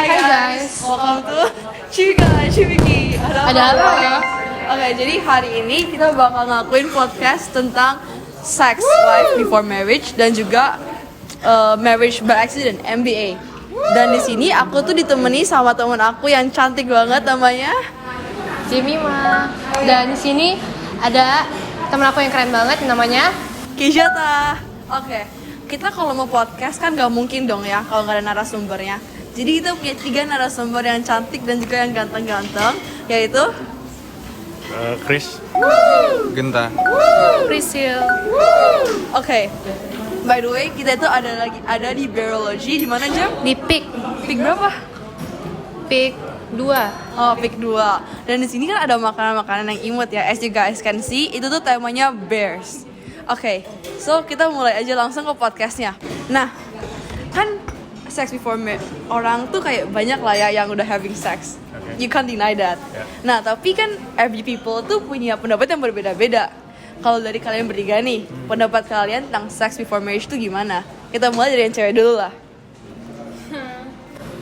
Hai guys, welcome to Cibiki. Ada apa ya? Oke, jadi hari ini kita bakal ngakuin podcast tentang sex life before marriage dan juga marriage by accident (MBA). Dan di sini aku tuh ditemani sama teman aku yang cantik banget namanya Jemima. Dan di sini ada temen aku yang keren banget namanya Kijata. Oke, kita kalau mau podcast kan gak mungkin dong ya kalau gak ada narasumbernya. Jadi kita punya 3 narasumber yang cantik dan juga yang ganteng-ganteng, yaitu Chris, Genta, Prisil. Oke. By the way, kita itu ada di Biology di mana Jam? Di PIK Pik berapa? 2. Oh, Pik 2. Dan di sini kan ada makanan-makanan yang imut ya. As you guys can see, itu tuh temanya bears. Oke, so kita mulai aja langsung ke podcastnya. Nah, kan sex before marriage, orang tuh kayak banyak lah ya yang udah having sex. Okay. You can't deny that. Yeah. Nah, tapi kan every people tuh punya pendapat yang berbeda-beda. Kalau dari kalian bertiga nih, pendapat kalian tentang sex before marriage tuh gimana? Kita mulai dari yang cewek dulu lah.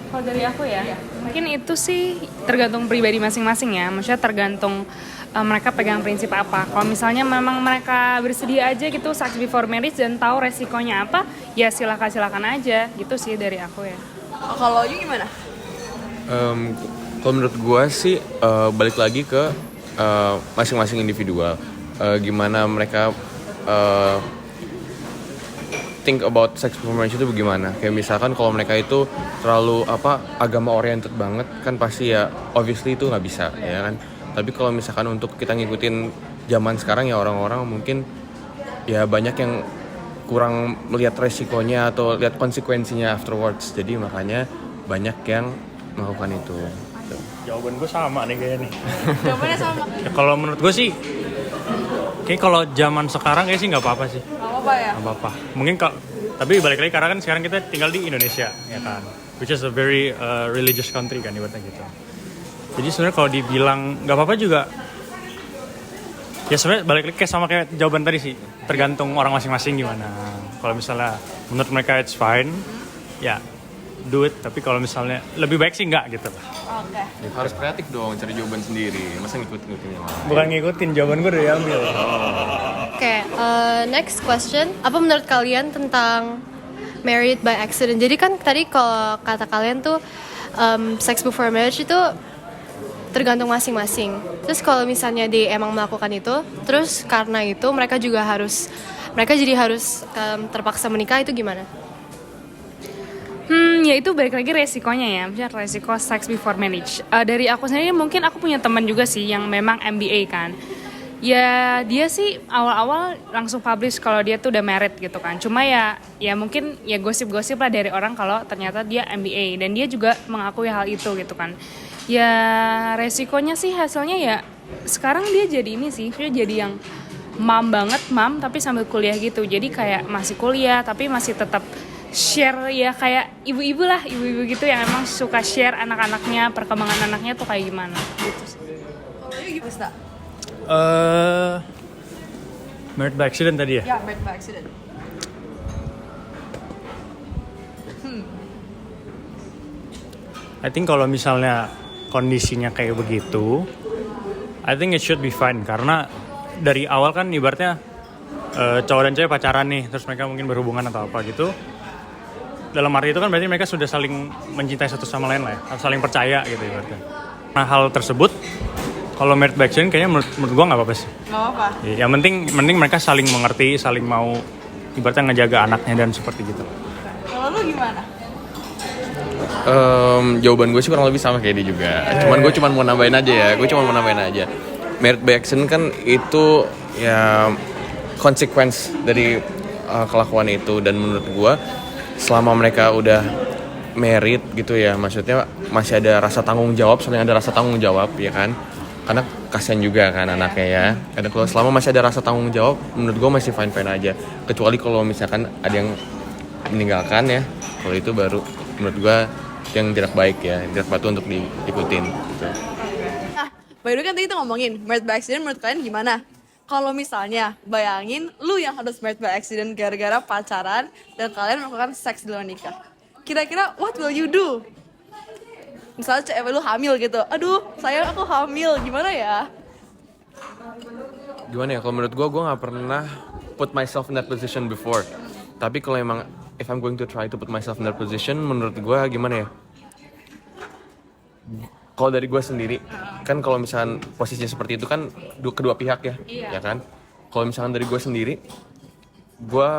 Kalau dari aku ya, mungkin itu sih tergantung pribadi masing-masing ya. Maksudnya tergantung mereka pegang prinsip apa. Kalau misalnya memang mereka bersedia aja gitu sex before marriage dan tahu resikonya apa, ya silakan aja. Gitu sih dari aku ya. Kalau you gimana? kalau menurut gue sih balik lagi ke masing-masing individual. Gimana mereka think about sex before marriage itu bagaimana? Kayak misalkan kalau mereka itu terlalu agama oriented banget kan pasti ya obviously itu nggak bisa ya kan. Tapi kalau misalkan untuk kita ngikutin zaman sekarang ya orang-orang mungkin ya banyak yang kurang melihat resikonya atau lihat konsekuensinya afterwards. Jadi makanya banyak yang melakukan itu. jawaban gue sama nih kayaknya nih. Jawabannya sama. Ya, kalau menurut gue sih, kayak kalau zaman sekarang kayak sih nggak apa-apa sih. Gak apa-apa ya? Nggak apa-apa. Mungkin tapi balik lagi karena kan sekarang kita tinggal di Indonesia ya kan, which is a very religious country kan ibaratnya gitu. Jadi sebenarnya kalau dibilang nggak apa-apa juga, ya sebenarnya balik lagi kayak jawaban tadi sih, tergantung orang masing-masing gimana. Kalau misalnya menurut mereka it's fine, ya do it. Tapi kalau misalnya lebih baik sih nggak gitu lah. Oke. Ya, harus kreatif dong cari jawaban sendiri. Masa ngikutin yang lain? Bukan ngikutin, jawaban gue udah diambil. Oke, next question. Apa menurut kalian tentang married by accident? Jadi kan tadi kalau kata kalian tuh sex before marriage itu tergantung masing-masing. Terus kalau misalnya dia emang melakukan itu, terus karena itu mereka jadi harus terpaksa menikah, itu gimana? Ya itu balik lagi resikonya ya, misalnya resiko sex before marriage. Dari aku sendiri mungkin aku punya teman juga sih yang memang MBA kan. Ya dia sih awal-awal langsung publish kalau dia tuh udah married gitu kan. Cuma ya mungkin ya gosip-gosip lah dari orang kalau ternyata dia MBA dan dia juga mengakui hal itu gitu kan. Ya resikonya sih hasilnya ya sekarang dia jadi ini sih, dia jadi yang mom tapi sambil kuliah gitu. Jadi kayak masih kuliah tapi masih tetap share ya kayak ibu-ibu gitu yang emang suka share anak-anaknya, perkembangan anaknya tuh kayak gimana gitu sih. Kalau you gimana? Married by accident tadi ya? Ya, married by accident. I think kalau misalnya kondisinya kayak begitu, I think it should be fine. Karena dari awal kan ibaratnya cowok dan cewek pacaran nih, terus mereka mungkin berhubungan atau apa gitu. Dalam arti itu kan berarti mereka sudah saling mencintai satu sama lain lah ya, saling percaya gitu ibaratnya. Nah hal tersebut, kalau married by accident kayaknya menurut gue nggak apa-apa sih. Gak apa-apa. Yang penting mereka saling mengerti, saling mau ibaratnya ngejaga anaknya dan seperti gitu. Kalau lu gimana? Jawaban gue sih kurang lebih sama kayak dia juga. Cuman gue mau nambahin aja. Married by accident kan itu ya konsekuensi dari kelakuan itu. Dan menurut gue selama mereka udah married gitu ya, maksudnya masih ada rasa tanggung jawab, saling ada rasa tanggung jawab ya kan. Karena kasihan juga kan anaknya ya. Karena kalau selama masih ada rasa tanggung jawab, menurut gue masih fine aja. Kecuali kalau misalkan ada yang meninggalkan ya, kalau itu baru menurut gue yang tidak baik ya, tidak patut untuk diikutin gitu. Nah, by the way kan tadi kita ngomongin married by accident, menurut kalian gimana? Kalau misalnya bayangin lu yang harus married by accident gara-gara pacaran dan kalian melakukan seks di luar nikah, kira-kira what will you do? misalnya cewek lu hamil gitu, aduh sayang aku hamil, gimana ya? Gimana ya, kalau menurut gue nggak pernah put myself in that position before. Tapi kalau emang if I'm going to try to put myself in that position, menurut gue gimana ya, kalau dari gue sendiri kan, kalau misalkan posisinya seperti itu kan kedua pihak ya, ya kan. Kalau misalkan dari gue sendiri, gue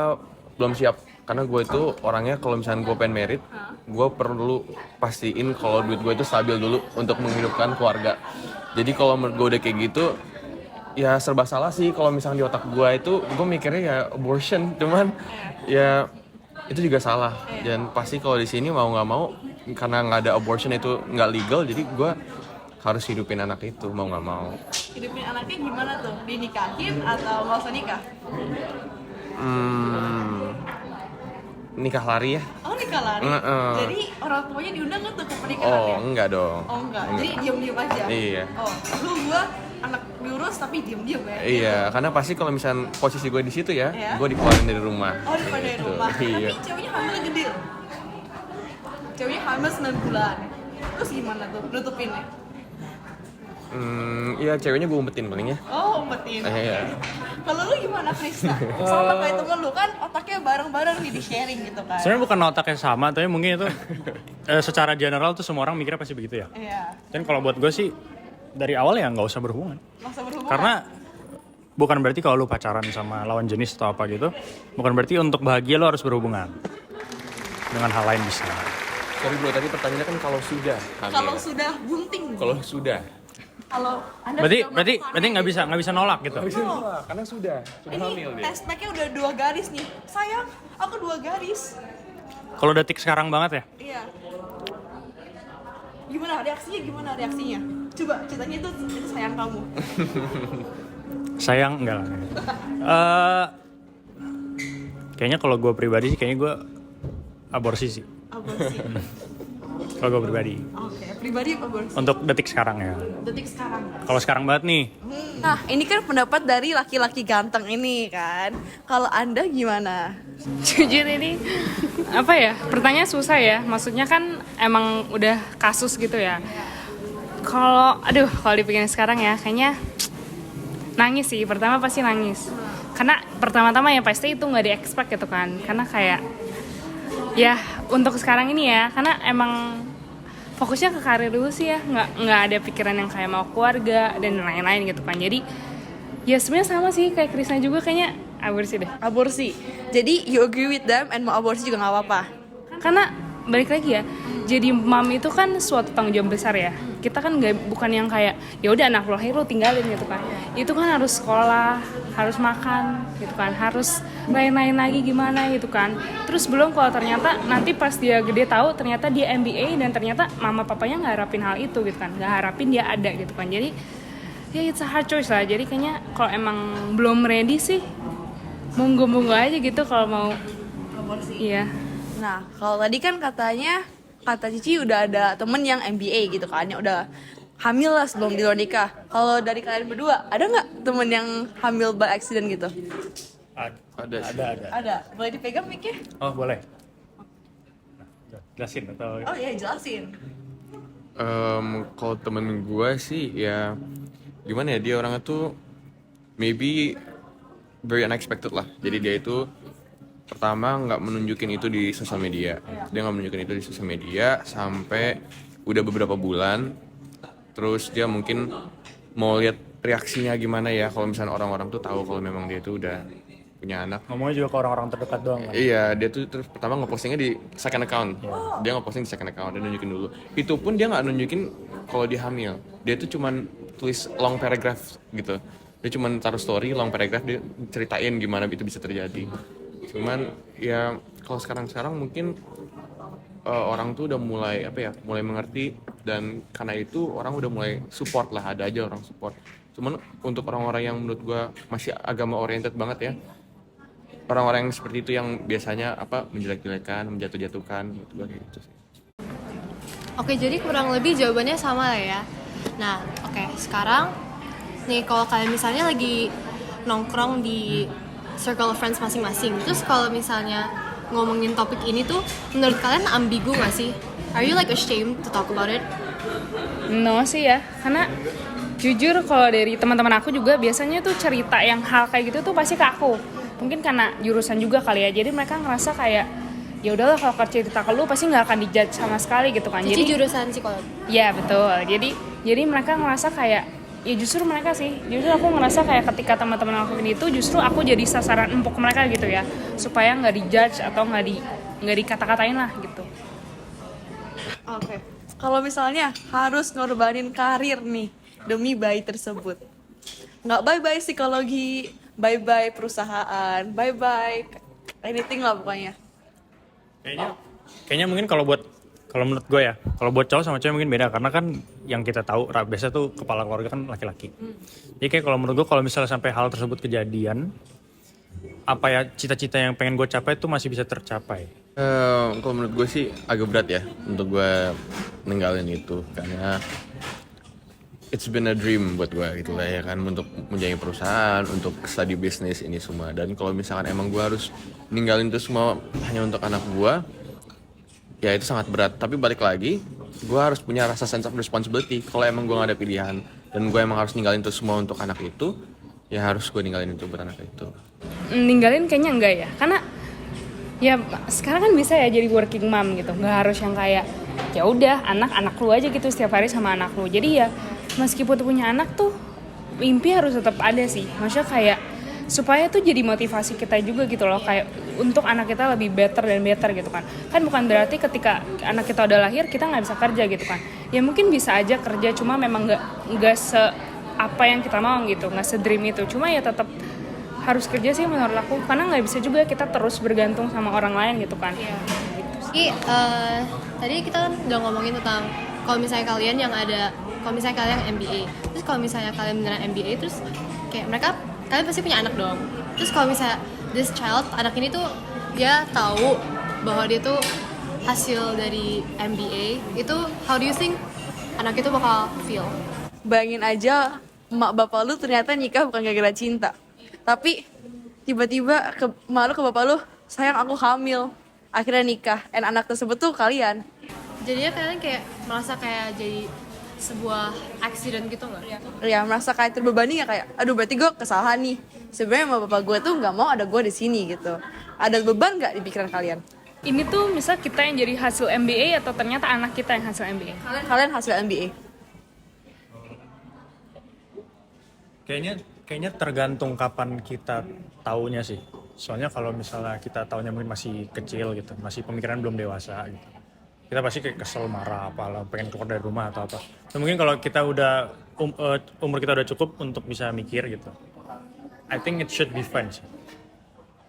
belum siap, karena gue itu orangnya kalau misalkan gue pengen merit, gue perlu pastiin kalau duit gue itu stabil dulu untuk menghidupkan keluarga. Jadi kalau menurut gue udah kayak gitu, ya serba salah sih kalau misalnya di otak gue itu gue mikirnya ya abortion, cuman ya itu juga salah. Dan pasti kalau di sini mau nggak mau, karena nggak ada abortion itu nggak legal, jadi gue harus hidupin anak itu mau nggak mau. Hidupin anaknya gimana tuh? Dinikahin atau nggak usah nikah? Nikah lari ya? Oh nikah lari? Jadi orang tuanya diundang nggak tuh ke pernikahan? Oh enggak dong. Oh enggak, jadi diem-diem aja? Iya. Oh, gua anak diurus tapi diem-diem ya? Iya, karena pasti kalau misalnya posisi gue di situ ya, Iya. gue dikeluarin dari rumah. Oh daripada dari Gitu. rumah? Iya. Tapi ceweknya hamilnya gede. Ceweknya hamil 9 bulan. Terus gimana tuh nutupinnya? Iya, ceweknya gue umpetin paling ya. Oh umpetin. Iya. Kalau lu gimana Krisna? Sama kayak temen lu kan otaknya bareng-bareng nih di sharing gitu kan? Sebenarnya bukan otaknya sama, tapi mungkin itu secara general tuh semua orang mikirnya pasti begitu ya. Iya. Dan kalau buat gue sih dari awal ya nggak usah berhubungan. Masa berhubungan? Karena bukan berarti kalau lu pacaran sama lawan jenis atau apa gitu, bukan berarti untuk bahagia lu harus berhubungan. Dengan hal lain bisa. Sorry bro, tadi pertanyaannya kan kalau sudah hamil. Kalau sudah bunting. Kalau sudah. Kalau Anda Berarti sudah berarti melakukan berarti nggak bisa nolak gitu. Karena sudah ini hamil dia. test packnya udah 2 garis nih. Sayang, aku 2 garis. Kalau detik sekarang banget ya. Iya. Gimana reaksinya? Coba ceritanya itu sayang kamu. Sayang enggak lah. Kayaknya kalau gue pribadi sih kayaknya gue aborsi sih. Aborsi. Kalau gue pribadi. Oke, pribadi aborsi. Untuk detik sekarang ya. Detik sekarang. Kalau sekarang banget nih. Nah, ini kan pendapat dari laki-laki ganteng ini kan. Kalau Anda gimana? Jujur ini apa ya, pertanyaan susah ya, maksudnya kan emang udah kasus gitu ya. Kalau dipikirin sekarang ya kayaknya nangis sih, pertama pasti nangis karena pertama-tama ya pasti itu nggak di-expect gitu kan, karena kayak ya untuk sekarang ini ya, karena emang fokusnya ke karir dulu sih ya, nggak ada pikiran yang kayak mau keluarga dan lain-lain gitu kan. Jadi ya sebenarnya sama sih kayak Krisna juga, kayaknya aborsi deh. Aborsi. Jadi you agree with them and mau aborsi juga nggak apa-apa. Karena balik lagi ya, jadi mom itu kan suatu tanggung jawab besar ya. Kita kan bukan yang kayak ya udah anak lo lahir lo tinggalin gitu kan. Itu kan harus sekolah, harus makan gitu kan, harus lain-lain lagi gimana gitu kan. Terus belum kalau ternyata nanti pas dia gede tahu ternyata dia MBA dan ternyata mama papanya nggak harapin hal itu gitu kan, nggak harapin dia ada gitu kan. Jadi ya it's a hard choice lah. Jadi kayaknya kalau emang belum ready sih monggo aja gitu kalau mau Aborsi. iya. Nah, kalau tadi kan kata Cici udah ada temen yang MBA gitu kan, yang udah hamil lah sebelum di luar nikah. Kalau dari kalian berdua, ada nggak temen yang hamil by accident gitu? Ada. Ada. Boleh dipegang mic-nya? Oh boleh. Jelasin atau? Oh iya, jelasin. Kalau temen gue sih ya gimana ya, dia orangnya tuh maybe very unexpected lah. Jadi dia itu pertama nggak menunjukin itu di sosial media. Dia nggak menunjukin itu di sosial media sampai udah beberapa bulan. Terus dia mungkin mau lihat reaksinya gimana ya kalau misalnya orang-orang tuh tahu kalau memang dia itu udah punya anak. Ngomongnya juga ke orang-orang terdekat doang kan? Iya, dia tuh terus pertama ngepostingnya di second account. Dia ngeposting di second account, dia nunjukin dulu. Itu pun dia nggak nunjukin kalau dia hamil. Dia tuh cuman tulis long paragraph gitu. Dia cuman taruh story long paragraph, dia ceritain gimana itu bisa terjadi. Cuman ya kalau sekarang mungkin orang tuh udah mulai mulai mengerti, dan karena itu orang udah mulai support lah, ada aja orang support. Cuman untuk orang-orang yang menurut gua masih agama oriented banget ya, orang-orang yang seperti itu yang biasanya menjelek-jelekan, menjatuh-jatuhkan gitu sih. Oke, jadi kurang lebih jawabannya sama lah ya. Nah, oke, sekarang nih kalau kalian misalnya lagi nongkrong di circle of friends masing-masing, terus kalau misalnya ngomongin topik ini tuh menurut kalian ambigu gak sih? Are you like ashamed to talk about it? No sih ya, karena jujur kalau dari teman-teman aku juga biasanya tuh cerita yang hal kayak gitu tuh pasti ke aku. Mungkin karena jurusan juga kali ya, jadi mereka ngerasa kayak ya udahlah kalau cerita ke lu pasti nggak akan dijudge sama sekali gitu kan. Cici Jadi jurusan psikologi. ya betul. Jadi mereka ngerasa kayak ya justru aku ngerasa kayak ketika teman-teman aku itu justru aku jadi sasaran empuk mereka gitu ya, supaya nggak dijudge atau nggak dikata-katain lah gitu. Oke. Kalau misalnya harus ngorbanin karir nih demi bayi tersebut, nggak bye-bye psikologi, bye-bye perusahaan, bye-bye anything lah pokoknya. Kayaknya mungkin kalau menurut gue ya, kalau buat cowok sama cewek mungkin beda karena kan yang kita tahu biasa tuh kepala keluarga kan laki-laki. Jadi kayak kalau menurut gue kalau misalnya sampai hal tersebut kejadian, apa ya cita-cita yang pengen gue capai itu masih bisa tercapai. Kalau menurut gue sih agak berat ya untuk gue ninggalin itu karena it's been a dream buat gue gitu lah ya kan, untuk menjadi perusahaan, untuk study bisnis ini semua. Dan kalau misalkan emang gue harus ninggalin itu semua hanya untuk anak gue, ya itu sangat berat. Tapi balik lagi, gue harus punya rasa sense of responsibility. Kalau emang gue gak ada pilihan dan gue emang harus ninggalin itu semua untuk anak itu, ya harus gue ninggalin itu buat anak itu. Ninggalin kayaknya enggak ya, karena ya sekarang kan bisa ya jadi working mom gitu, nggak harus yang kayak ya udah anak lu aja gitu setiap hari sama anak lu. Jadi ya meskipun punya anak tuh mimpi harus tetap ada sih, maksudnya kayak supaya tuh jadi motivasi kita juga gitu loh, kayak untuk anak kita lebih better dan better gitu kan bukan berarti ketika anak kita udah lahir kita nggak bisa kerja gitu kan, ya mungkin bisa aja kerja, cuma memang nggak se apa yang kita mau gitu, nggak se-dream itu, cuma ya tetap harus kerja sih menurut aku, karena nggak bisa juga kita terus bergantung sama orang lain gitu kan. Iya. Jadi tadi kita kan udah ngomongin tentang kalau misalnya kalian MBA, terus kalau misalnya kalian beneran MBA, terus kayak kalian pasti punya anak dong. Terus kalau misalnya this child, anak ini tuh dia tahu bahwa dia tuh hasil dari MBA, itu how do you think anak itu bakal feel? Bayangin aja emak bapak lu ternyata nikah bukan gara-gara cinta, tapi tiba-tiba emak lu ke bapak lu, sayang aku hamil, akhirnya nikah, dan anak tersebut tuh kalian. Jadinya kalian kayak merasa kayak jadi sebuah accident gitu nggak? Ya merasa kayak terbebani ya, kayak aduh berarti gue kesalahan nih, sebenarnya emak bapak gue tuh nggak mau ada gue di sini gitu. Ada beban nggak di pikiran kalian? Ini tuh misal kita yang jadi hasil MBA atau ternyata anak kita yang hasil MBA? Kalian hasil MBA. Kayaknya tergantung kapan kita taunya sih. Soalnya kalau misalnya kita taunya mungkin masih kecil gitu, masih pemikiran belum dewasa gitu, kita pasti kayak kesel, marah, apalah, pengen keluar dari rumah atau apa. Dan mungkin kalau kita udah umur kita udah cukup untuk bisa mikir gitu, I think it should be fine sih.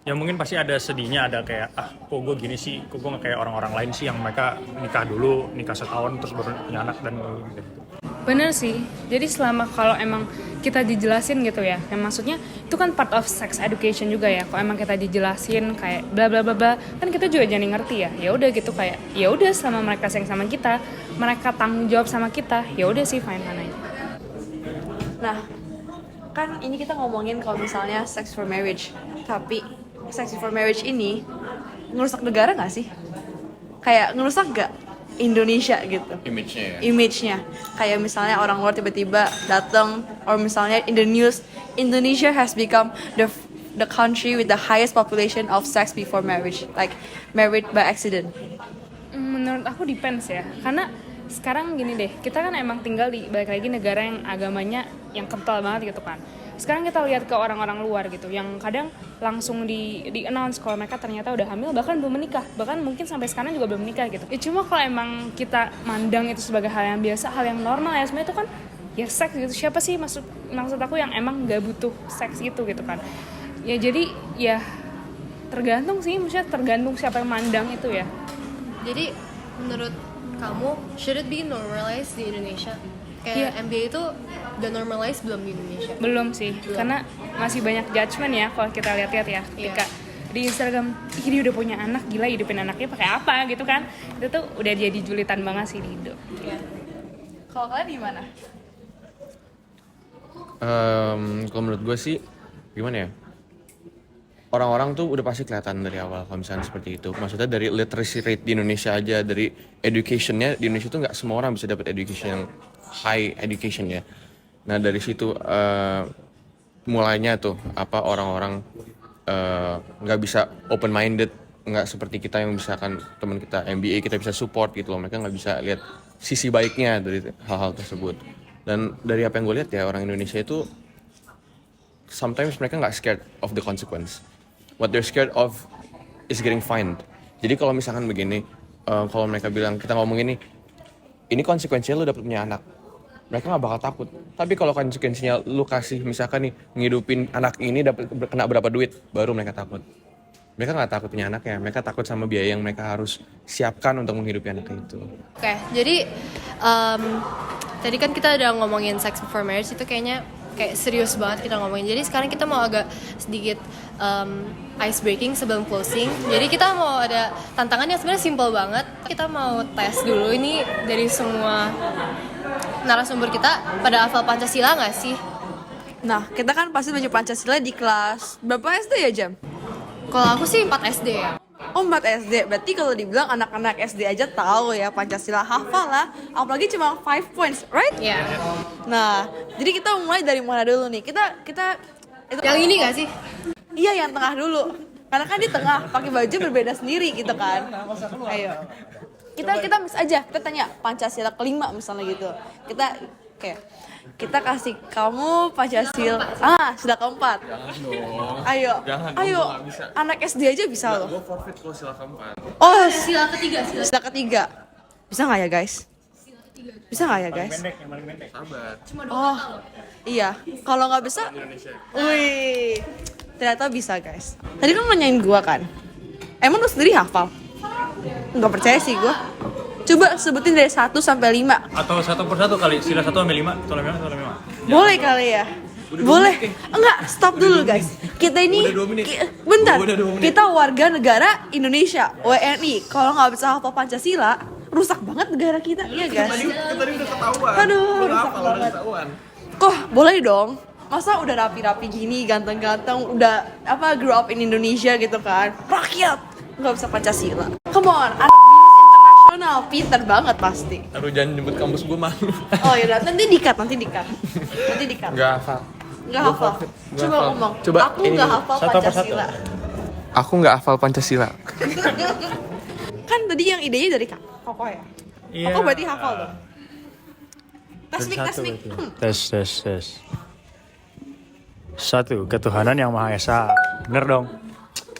Ya mungkin pasti ada sedihnya, ada kayak kok gue gini sih, kok gue nggak kayak orang-orang lain sih yang mereka nikah dulu, nikah setahun terus baru punya anak dan gitu. Bener sih, jadi selama kalau emang kita dijelasin gitu ya, yang maksudnya itu kan part of sex education juga ya, kalau emang kita dijelasin kayak bla bla bla bla, kan kita juga jadi ngerti ya, ya udah gitu kayak, ya udah selama mereka sayang sama kita, mereka tanggung jawab sama kita, ya udah sih fine aja. Nah, kan ini kita ngomongin kalau misalnya sex for marriage, tapi sex for marriage ini ngerusak negara nggak sih? Kayak ngerusak nggak Indonesia gitu? Image-nya. Kayak misalnya orang luar tiba-tiba datang, or misalnya in the news, Indonesia has become the country with the highest population of sex before marriage, like married by accident. Menurut aku depends ya, karena sekarang gini deh, kita kan emang tinggal di balik lagi negara yang agamanya yang kental banget gitu kan. Sekarang kita lihat ke orang-orang luar gitu, yang kadang langsung di-announce kalau mereka ternyata udah hamil, bahkan belum menikah, bahkan mungkin sampai sekarang juga belum menikah gitu. Ya cuma kalau emang kita mandang itu sebagai hal yang biasa, hal yang normal ya, sebenarnya itu kan ya seks gitu. Siapa sih maksud aku yang emang gak butuh seks gitu kan. Ya jadi ya tergantung sih, maksudnya tergantung siapa yang mandang itu ya. Jadi menurut kamu, should it be normalized di Indonesia? Kayak MBA itu udah normalized belum di Indonesia? Belum sih, karena masih banyak judgement ya kalau kita lihat-lihat ya. Ketika di Instagram, ih dia udah punya anak, gila hidupin anaknya pakai apa gitu kan. Itu tuh udah jadi julitan banget sih di Indo. Kalau kalian gimana? Kalau menurut gue sih gimana ya? orang-orang tuh udah pasti kelihatan dari awal kalau misalnya seperti itu. Maksudnya dari literacy rate di Indonesia aja, dari educationnya di Indonesia tuh nggak semua orang bisa dapat education yang high education ya. Nah dari situ mulainya tuh apa orang-orang nggak bisa open minded, nggak seperti kita yang misalkan teman kita MBA kita bisa support gitu loh. Mereka nggak bisa lihat sisi baiknya dari hal-hal tersebut. Dan dari apa yang gue lihat ya, orang Indonesia itu sometimes mereka nggak scared of the consequence. What they're scared of is getting fined. Jadi kalau misalkan begini, kalau mereka bilang, kita ngomong ini konsekuensinya lu dapet punya anak, mereka nggak bakal takut. Tapi kalau konsekuensinya lu kasih misalkan nih ngidupin anak ini dapat kena berapa duit, baru mereka takut. Mereka nggak takut punya anak ya, mereka takut sama biaya yang mereka harus siapkan untuk menghidupi anak itu. Oke, jadi tadi kan kita udah ngomongin sex before marriage, itu kayaknya kayak serius banget kita ngomongin. Jadi sekarang kita mau agak sedikit ice breaking sebelum closing. Jadi kita mau ada tantangan yang sebenarnya simple banget. Kita mau tes dulu ini dari semua narasumber kita pada hafal Pancasila nggak sih? Nah, kita kan pasti belajar Pancasila di kelas berapa SD ya, Jam? Kalau aku sih 4 SD ya. Oh, 4 SD. Berarti kalau dibilang anak-anak SD aja tahu ya Pancasila, hafal lah. Apalagi cuma 5 points, right? Iya. Nah, jadi kita mulai dari mana dulu nih? Kita itu Yang ini nggak sih? Iya, yang tengah dulu. Karena kan di tengah pakai baju berbeda sendiri gitu kan. Ayo. Kita mix aja. Kita tanya Pancasila kelima misalnya gitu. Kita kasih kamu Pancasila. Sila keempat. Jangan dong. Ayo. Jangan, Ayo. gua nggak bisa. Anak SD aja bisa loh. Gue forfeit kalau sila keempat. Oh, Sila ketiga. sila ketiga. Bisa nggak ya, guys? Bisa nggak ya, guys? Sabar. Oh, iya. Kalau nggak bisa, wih, ternyata bisa, guys. Tadi kan nanyain gua kan, emang lu sendiri hafal? Nggak percaya sih gua. Coba sebutin dari 1 sampai 5. Atau satu persatu kali, sila 1 sampai 5, atau 5. Boleh kali ya? Boleh. Enggak, stop dulu, guys. Kita ini Udah 2 menit. bentar. Udah 2 menit. Kita warga negara Indonesia, WNI. Kalau nggak bisa hafal Pancasila, rusak banget negara kita. Iya, guys. Tadi udah ketahuan. Aduh, Udah rusak hafal, udah banget. ketahuan. Kok boleh dong? Masa udah rapi-rapi gini, ganteng-ganteng, udah grow up in Indonesia gitu kan? Rakyat nggak bisa Pancasila. Come on, anak dinas internasional, pinter banget pasti. Aduh, jangan nyebut kampus gue malu. Oh ya, nanti dikat. Nggak hafal. Nggak hafal. Coba hafal. ngomong. Coba Aku ini nggak dulu. hafal Satu persatu. Pancasila. Aku nggak hafal Pancasila. Kan tadi yang idenya dari Koko ya? Koko berarti hafal dong. Tes mic. Tes. 1. Ketuhanan yang Maha Esa. Bener dong.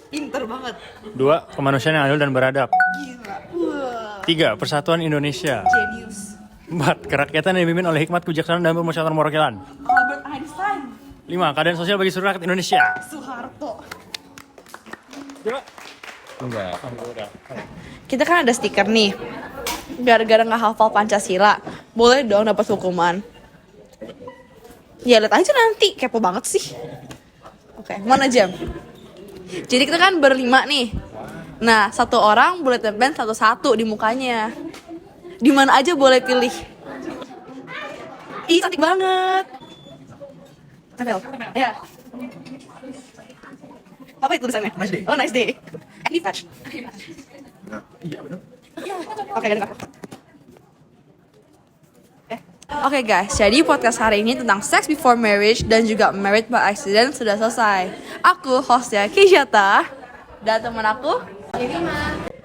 Pinter banget. 2. Kemanusiaan yang adil dan beradab. Gila. Wah, 3. Persatuan Indonesia. genius. 4. Kerakyatan yang dipimpin oleh hikmat, kebijaksanaan, dan permusyawaratan perwakilan. Albert Einstein. 5. Keadaan sosial bagi seluruh rakyat Indonesia. Soeharto. Enggak. Kita kan ada stiker nih. Gara-gara nggak hafal Pancasila, boleh dong dapat hukuman. Ya lihat aja nanti, kepo banget sih. Oke, mana Jam? Jadi kita kan berlima nih. Nah, satu orang boleh tempel satu-satu di mukanya. Di mana aja boleh pilih. Ih, cantik banget. Tempel. Ya. Apa itu tulisannya? Nice day. Oh, nice day. Ini patch. Iya, benar. Oke, dengar. Oke guys, jadi podcast hari ini tentang sex before marriage dan juga married by accident sudah selesai. Aku hostnya Kijata dan teman aku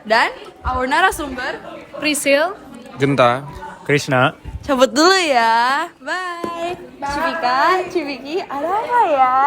dan our narasumber Prisil. Genta. Krishna. cabut dulu ya. Bye. Cipika, Cipiki, ada apa ya?